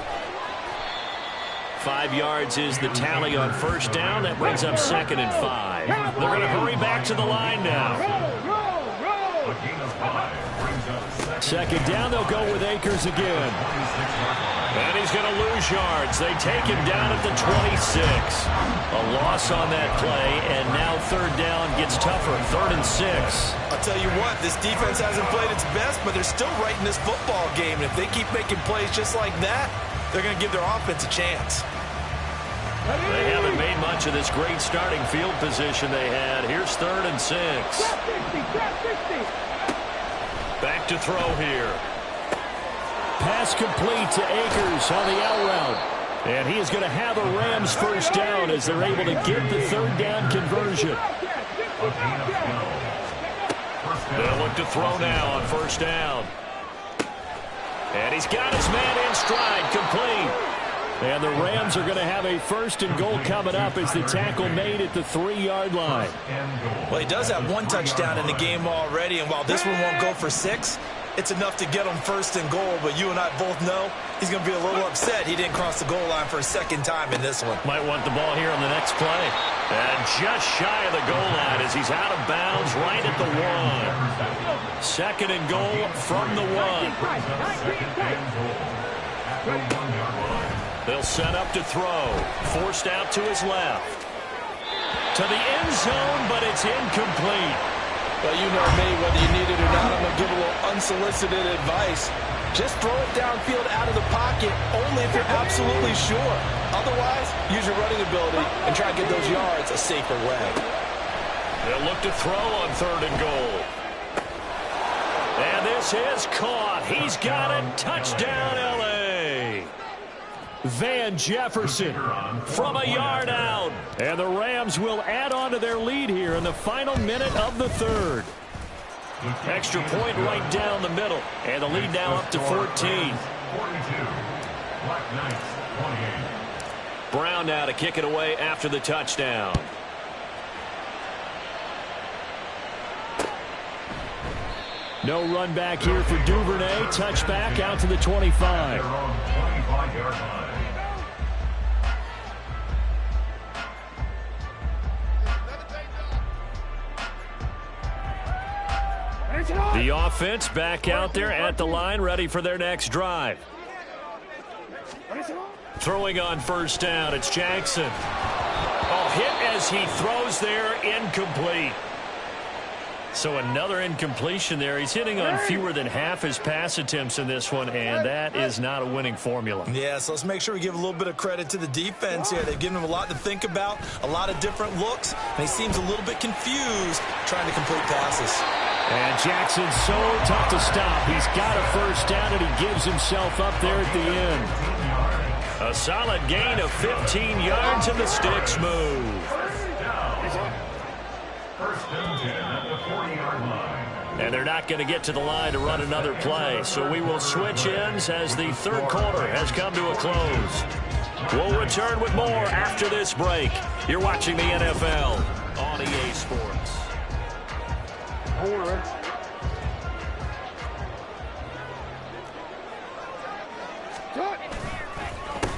5 yards is the tally on 1st down. That brings up 2nd and 5. They're going to hurry back to the line now. 2nd down, they'll go with Akers again. And he's going to lose yards. They take him down at the 26. A loss on that play, and now 3rd down gets tougher. 3rd and 6. I'll tell you what, this defense hasn't played its best, but they're still right in this football game. And if they keep making plays just like that, they're going to give their offense a chance. They haven't made much of this great starting field position they had. Here's 3rd and 6. Back to throw here. Pass complete to Akers on the out route. And he is going to have a Rams 1st down as they're able to get the 3rd down conversion. They'll look to throw now on 1st down. And he's got his man in stride, complete. And the Rams are going to have a 1st and goal coming up as the tackle made at the 3-yard line. Well, he does have 1 touchdown in the game already, and while this one won't go for 6, it's enough to get him 1st and goal. But you and I both know he's going to be a little upset he didn't cross the goal line for a 2nd time in this one. Might want the ball here on the next play. And just shy of the goal line as he's out of bounds right at the 1. 2nd and goal from the 1. They'll set up to throw. Forced out to his left. To the end zone, but it's incomplete. Well, you know me, whether you need it or not, I'm going to give a little unsolicited advice. Just throw it downfield out of the pocket, only if you're absolutely sure. Otherwise, use your running ability and try to get those yards a safer way. They'll look to throw on 3rd and goal. And this is caught. He's got it. Touchdown, L.A. Van Jefferson from a yard out. And the Rams will add on to their lead here in the final minute of the 3rd. Extra point right down the middle. And the lead now up to 14. Brown now to kick it away after the touchdown. No run back here for Duvernay. Touchback out to the 25. The offense back out there at the line, ready for their next drive. Throwing on 1st down, it's Jackson. Oh, hit as he throws there, incomplete. So another incompletion there. He's hitting on fewer than half his pass attempts in this one, and that is not a winning formula. Yeah, so let's make sure we give a little bit of credit to the defense here. They've given him a lot to think about, a lot of different looks, and he seems a little bit confused trying to complete passes. And Jackson's so tough to stop. He's got a 1st down, and he gives himself up there at the end. A solid gain of 15 yards, and the sticks move. And they're not going to get to the line to run another play. So we will switch ends as the 3rd quarter has come to a close. We'll return with more after this break. You're watching the NFL on EA Sports.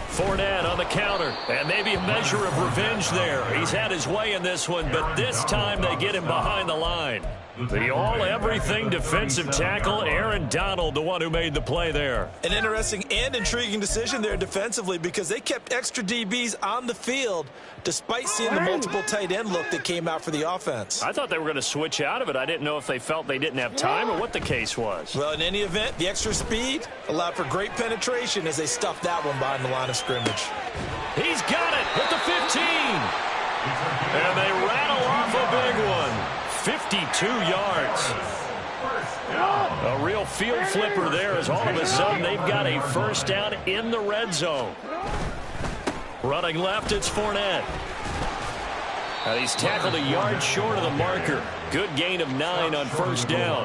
Fournette on the counter, and maybe a measure of revenge there. He's had his way in this one, but this time they get him behind the line. The all-everything defensive tackle, Aaron Donald, the one who made the play there. An interesting and intriguing decision there defensively because they kept extra DBs on the field despite seeing the multiple tight end look that came out for the offense. I thought they were going to switch out of it. I didn't know if they felt they didn't have time or what the case was. Well, in any event, the extra speed allowed for great penetration as they stuffed that one behind the line of scrimmage. He's got it at the 15. And they rattle off a big one. 52 yards. A real field flipper there as all of a sudden they've got a 1st down in the red zone. Running left, it's Fournette. And he's tackled a yard short of the marker. Good gain of 9 on 1st down.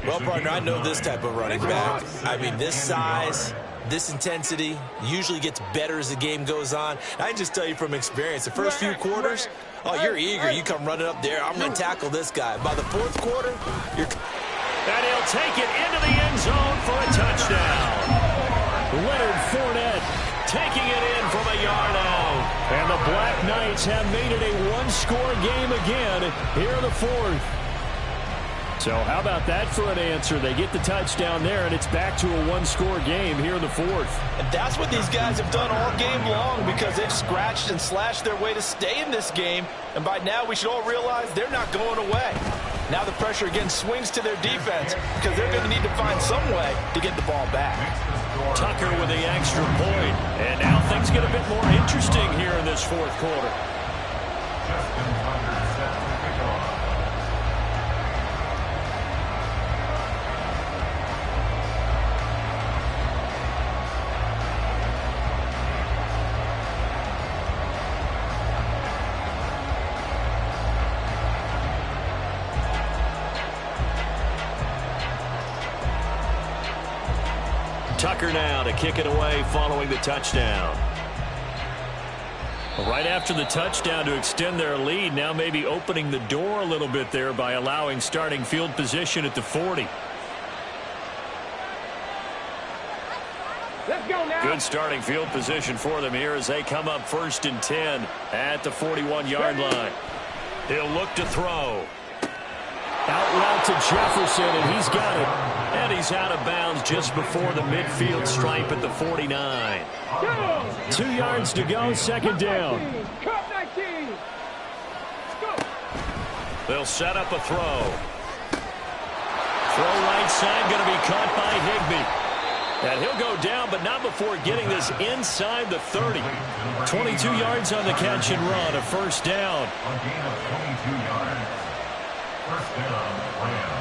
Well, partner, I know this type of running back. I mean, this size, this intensity usually gets better as the game goes on. I can just tell you from experience, the first few quarters, oh, you're eager. You come running up there. I'm going to tackle this guy. By the 4th quarter, you're... And he'll take it into the end zone for a touchdown. Leonard Fournette taking it in from a yard out. And the Black Knights have made it a one-score game again here in the 4th. So how about that for an answer? They get the touchdown there, and it's back to a one-score game here in the 4th. And that's what these guys have done all game long because they've scratched and slashed their way to stay in this game. And by now, we should all realize they're not going away. Now the pressure again swings to their defense because they're going to need to find some way to get the ball back. Tucker with the extra point. And now things get a bit more interesting here in this 4th quarter. Tucker now to kick it away following the touchdown. Right after the touchdown to extend their lead, now maybe opening the door a little bit there by allowing starting field position at the 40. Let's go now. Good starting field position for them here as they come up 1st and 10 at the 41-yard line. He'll look to throw. Out route to Jefferson, and he's got it. And he's out of bounds just before the midfield stripe at the 49. 2 yards to go, 2nd down. Cut 19. They'll set up a throw. Throw right side, going to be caught by Higbee. And he'll go down, but not before getting this inside the 30. 22 yards on the catch and run, a 1st down. A gain of 22 yards. 1st down, Rams.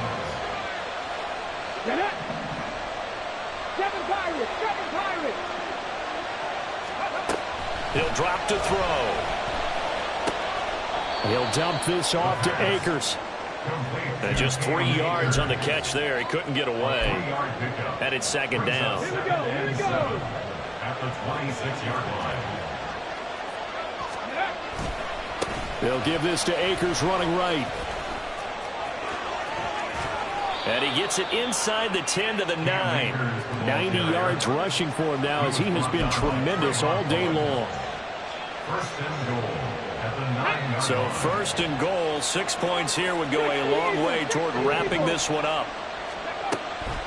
Get it. 7 Pirates. 7 Pirates. He'll drop to throw. He'll dump this off to Akers. And just 3 yards on the catch there. He couldn't get away. And it's 2nd down. Here we go. Here we go. At the 26-yard line. They'll give this to Akers running right. And he gets it inside the 10 to the 9. 90 yards rushing for him now as he has been tremendous all day long. 1st and goal at the 9-yard So 1st and goal, 6 points here would go a long way toward wrapping this one up.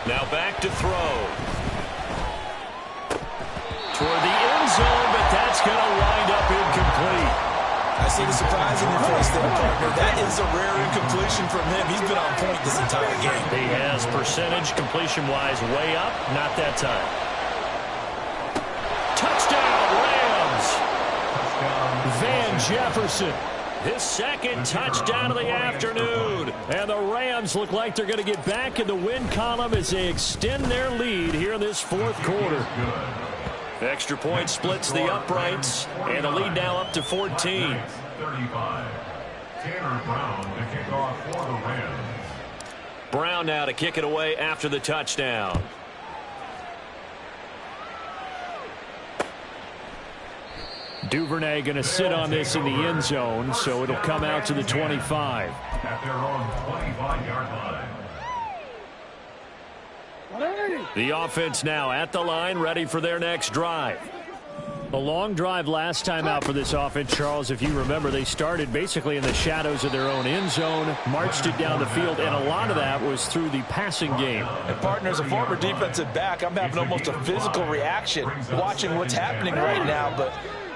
Now back to throw. Toward the end zone, but that's going to wind up incomplete. I see the surprise in your face there, partner. That is a rare incompletion from him. He's been on point this entire game. He has percentage completion-wise way up. Not that time. Touchdown, Rams! Van Jefferson. His 2nd touchdown of the afternoon. And the Rams look like they're going to get back in the win column as they extend their lead here in this 4th quarter. Extra point splits the uprights, and the lead now up to 14. 35. Tanner Brown to kick off for the Rams. Brown now to kick it away after the touchdown. Duvernay going to sit on this in the end zone, so it'll come out to the 25. At their own 25-yard line. The offense now at the line, ready for their next drive. A long drive last time out for this offense, Charles. If you remember, they started basically in the shadows of their own end zone, marched it down the field, and a lot of that was through the passing game. And partner, as a former defensive back, I'm having almost a physical reaction watching what's happening right now, but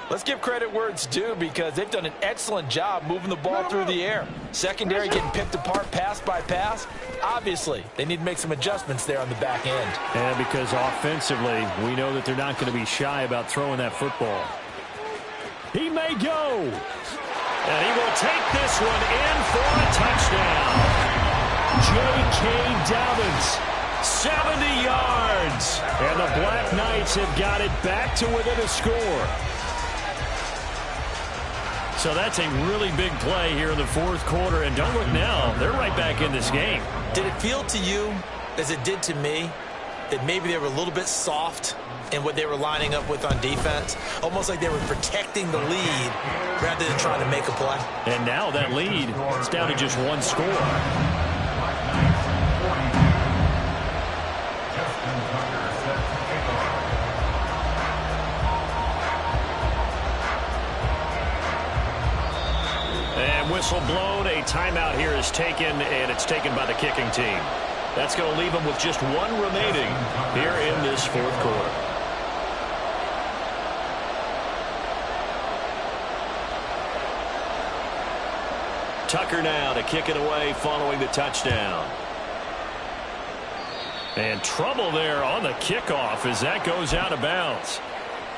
let's give credit where it's due because they've done an excellent job moving the ball through the air. Secondary getting picked apart pass by pass. Obviously, they need to make some adjustments there on the back end. And because offensively, we know that they're not going to be shy about throwing that football. He may go. And he will take this one in for a touchdown. J.K. Dobbins, 70 yards. And the Black Knights have got it back to within a score. So that's a really big play here in the 4th quarter. And don't look now, they're right back in this game. Did it feel to you, as it did to me, that maybe they were a little bit soft in what they were lining up with on defense? Almost like they were protecting the lead rather than trying to make a play. And now that lead is down to just 1 score. And whistle blown, a timeout here is taken, and it's taken by the kicking team. That's going to leave them with just 1 remaining here in this 4th quarter. Tucker now to kick it away following the touchdown. And trouble there on the kickoff as that goes out of bounds.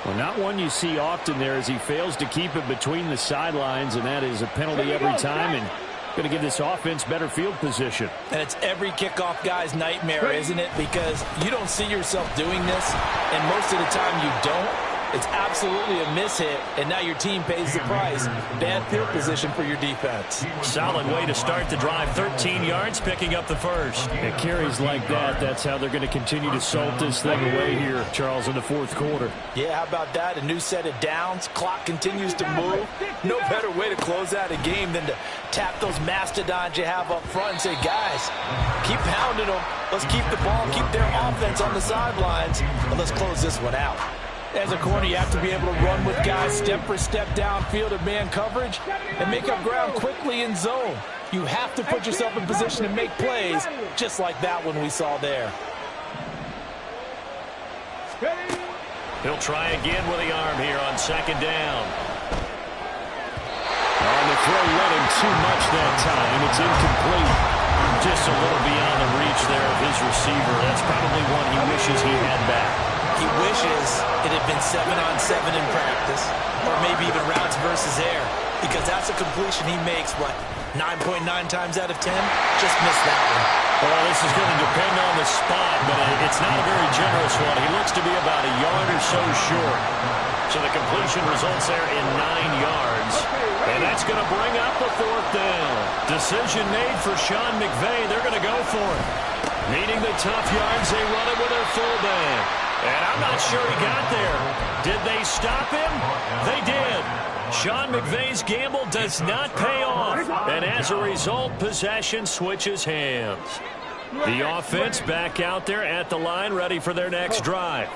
Well, not one you see often there as he fails to keep it between the sidelines, and that is a penalty every time and going to give this offense better field position. And it's every kickoff guy's nightmare, isn't it? Because you don't see yourself doing this, and most of the time you don't. It's absolutely a mishit, and now your team pays the price. Bad field position for your defense. Solid way to start the drive. 13 yards, picking up the first. It carries like that. That's how they're going to continue to salt this thing away here, Charles, in the fourth quarter. Yeah, how about that? A new set of downs. Clock continues to move. No better way to close out a game than to tap those mastodons you have up front and say, guys, keep pounding them. Let's keep the ball, keep their offense on the sidelines, and let's close this one out. As a corner, you have to be able to run with guys step for step downfield in man coverage and make up ground quickly in zone. You have to put yourself in position to make plays, just like that one we saw there. He'll try again with the arm here on second down. On the throw, running too much that time. It's incomplete. Just a little beyond the reach there of his receiver. That's probably one he wishes he had back. He wishes it had been 7-on-7 in practice, or maybe even routes versus air, because that's a completion he makes, what, 9.9 times out of 10? Just missed that one. Well, this is going to depend on the spot, but it's not a very generous one. He looks to be about a yard or so short. So the completion results there in 9 yards. And that's going to bring up the fourth down. Decision made for Sean McVay. They're going to go for it. Needing the tough yards, they run it with their fullback. And I'm not sure he got there. Did they stop him? They did. Sean McVay's gamble does not pay off. And as a result, possession switches hands. The offense back out there at the line, ready for their next drive.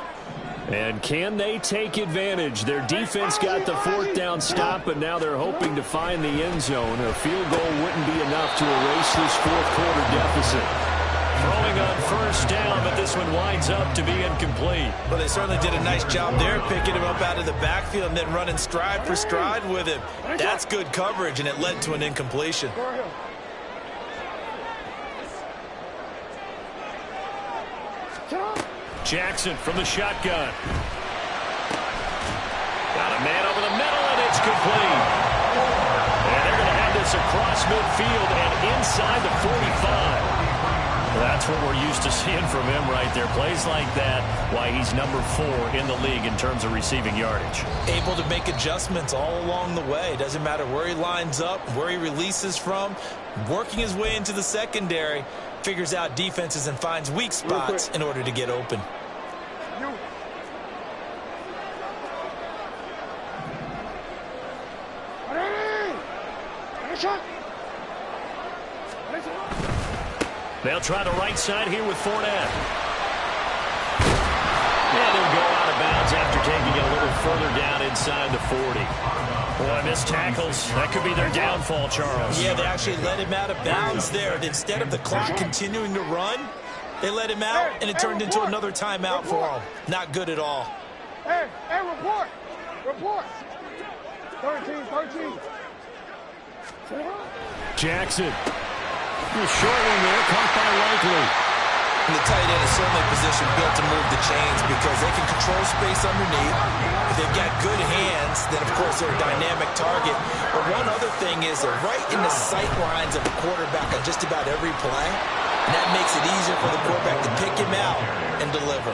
And can they take advantage? Their defense got the fourth down stop, but now they're hoping to find the end zone. A field goal wouldn't be enough to erase this fourth quarter deficit. Throwing on first down, but this one winds up to be incomplete. Well, they certainly did a nice job there, picking him up out of the backfield and then running stride for stride with him. That's good coverage, and it led to an incompletion. Jackson from the shotgun. Got a man over the middle, and it's complete. And they're going to have this across midfield and inside the 45. That's what we're used to seeing from him right there. Plays like that, why he's number 4 in the league in terms of receiving yardage. Able to make adjustments all along the way. Doesn't matter where he lines up, where he releases from. Working his way into the secondary, figures out defenses and finds weak spots in order to get open. They'll try the right side here with Fournette. And they'll go out of bounds after taking it a little further down inside the 40. Boy, missed tackles. That could be their downfall, Charles. Yeah, they actually let him out of bounds there. Instead of the clock continuing to run, they let him out, and it turned into another timeout for him. Not good at all. Hey, report. Report. 13. Jackson. The short one there, caught by Likely. And the tight end is certainly positioned built to move the chains because they can control space underneath. If they've got good hands, then, of course, they're a dynamic target. But one other thing is they're right in the sight lines of the quarterback on just about every play. And that makes it easier for the quarterback to pick him out and deliver.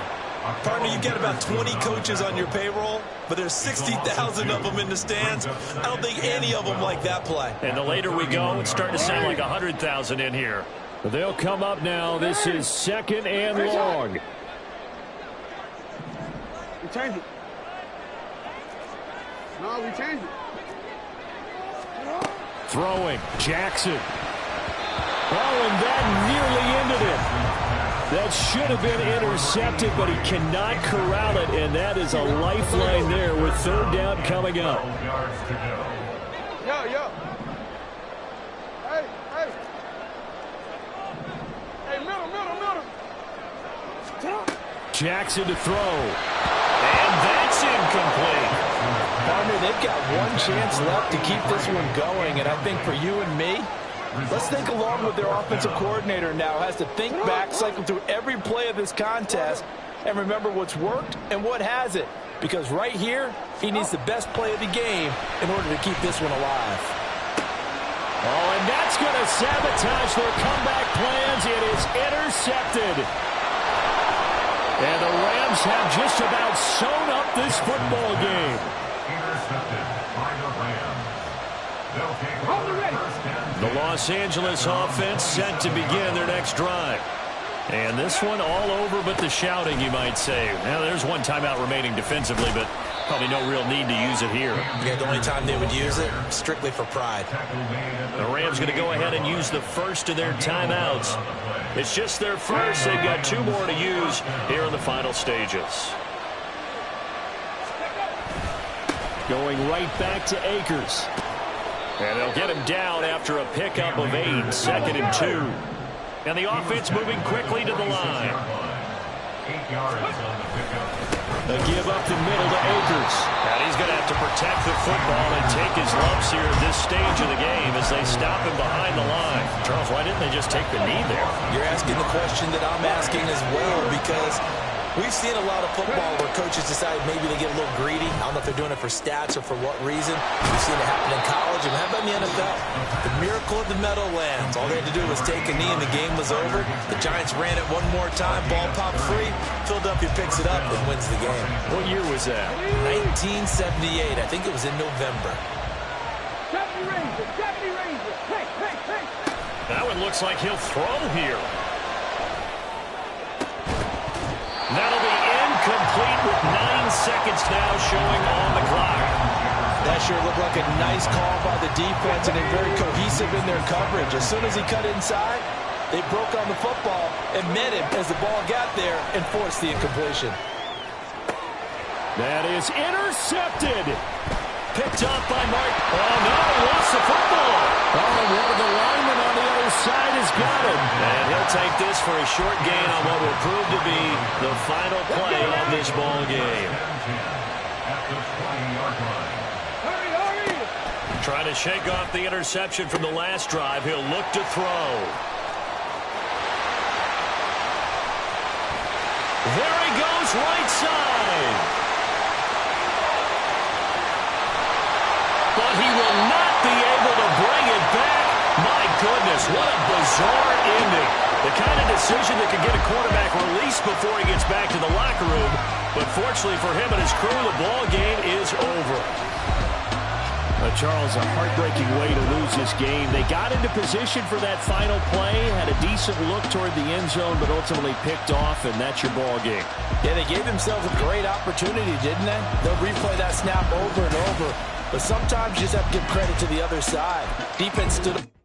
Partner, you've got about 20 coaches on your payroll, but there's 60,000 of them in the stands. I don't think any of them like that play. And the later we go, it's starting to sound like 100,000 in here. They'll come up now. This is second and long. We change it. No, we change it. Throwing. Jackson. Oh, and that nearly ended it. That should have been intercepted, but he cannot corral it, and that is a lifeline there with third down coming up. Yo. Hey, middle. Jackson to throw. And that's incomplete. Partner, they've got one chance left to keep this one going, and I think for you and me, let's think along with their offensive coordinator now. Has to think back, cycle through every play of this contest, and remember what's worked and what hasn't. Because right here, he needs the best play of the game in order to keep this one alive. Oh, and that's going to sabotage their comeback plans. It is intercepted. And the Rams have just about sewn up this football game. Intercepted by the Rams. They'll take over first and The Los Angeles offense set to begin their next drive. And this one all over but the shouting, you might say. Now, there's one timeout remaining defensively, but probably no real need to use it here. Yeah, the only time they would use it, strictly for pride. The Rams going to go ahead and use the first of their timeouts. It's just their first. They've got 2 more to use here in the final stages. Going right back to Akers. And they'll get him down after a pickup of 8, 2nd and 2. And the offense moving quickly to the line. 8 yards on the pickup. A give up the middle to Akers. And he's going to have to protect the football and take his lumps here at this stage of the game as they stop him behind the line. Charles, why didn't they just take the knee there? You're asking the question that I'm asking as well, because we've seen a lot of football where coaches decide maybe they get a little greedy. I don't know if they're doing it for stats or for what reason. We've seen it happen in college, and how about in the NFL? The miracle of the Meadowlands. All they had to do was take a knee, and the game was over. The Giants ran it one more time. Ball popped free. Philadelphia picks it up and wins the game. What year was that? 1978. I think it was in November. Deputy Ranger, Deputy Ranger. Hey, hey, hey. That one looks like he'll throw here. That'll be incomplete with 9 seconds now showing on the clock. That sure looked like a nice call by the defense, and they're very cohesive in their coverage. As soon as he cut inside, they broke on the football and met him as the ball got there and forced the incompletion. That is intercepted. Picked up by Mark. Oh, no, lost the football. Oh, one of the linemen on the other side has got him. And he'll take this for a short gain on what will prove to be the final play of this ball game. At the 20-yard line. Hurry, hurry. Trying to shake off the interception from the last drive. He'll look to throw. There he goes, right side. But he will not be able to bring it back. My goodness, what a bizarre ending. The kind of decision that could get a quarterback released before he gets back to the locker room. But fortunately for him and his crew, the ball game is over. Charles, a heartbreaking way to lose this game. They got into position for that final play, had a decent look toward the end zone, but ultimately picked off, and that's your ball game. Yeah, they gave themselves a great opportunity, didn't they? They'll replay that snap over and over. But sometimes you just have to give credit to the other side. Defense stood up.